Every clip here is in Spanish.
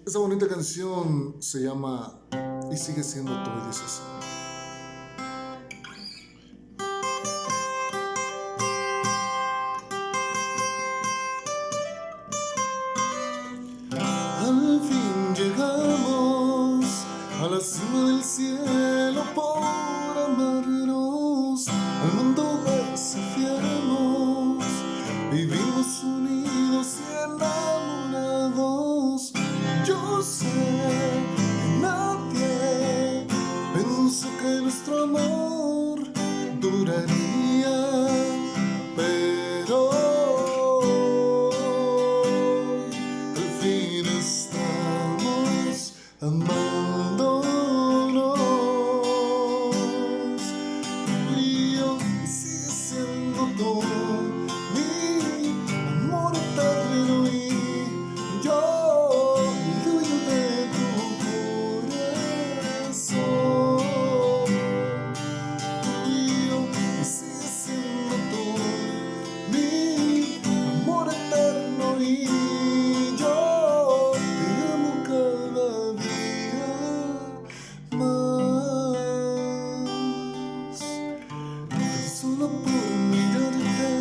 Esa bonita canción se llama Y sigue siendo tú y dice así. Al fin llegamos a la cima del cielo por amarnos, al mundo desafiamos, vivimos unidos y enamorados. Yo sé que nadie pensó que nuestro amor duraría, pero al fin estamos amándonos. Y yo, y sigue siendo tú mi amor eterno, y yo el dueño de tu corazón. Y yo, y sigue siendo tú mi amor eterno, y yo te amo cada día más. Tan solo por mirarte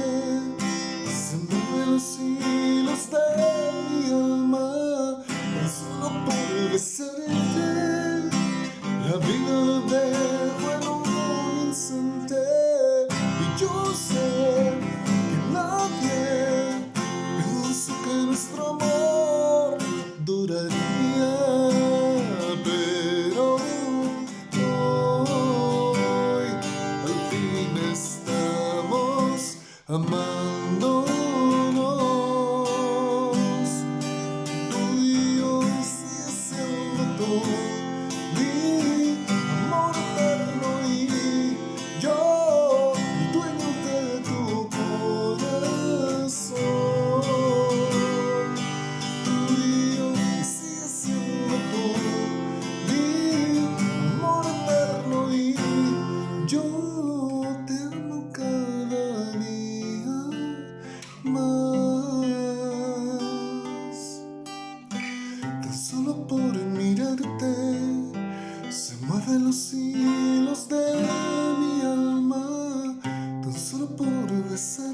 se mueven los hilos de mi alma. Tan solo por besarte la vida la dejo en un instante. Y yo sé que nadie pensó que nuestro amor duraría, pero hoy al fin estamos amándonos. Tú y yo, sigue siendo tú mi amor eterno, y yo el dueño de tu corazón. Tú y yo, y sigue siendo tú mi amor eterno, y yo te amo cada día más. Tan solo por mirarte se mueven los hilos de mi alma. Tan solo por besarte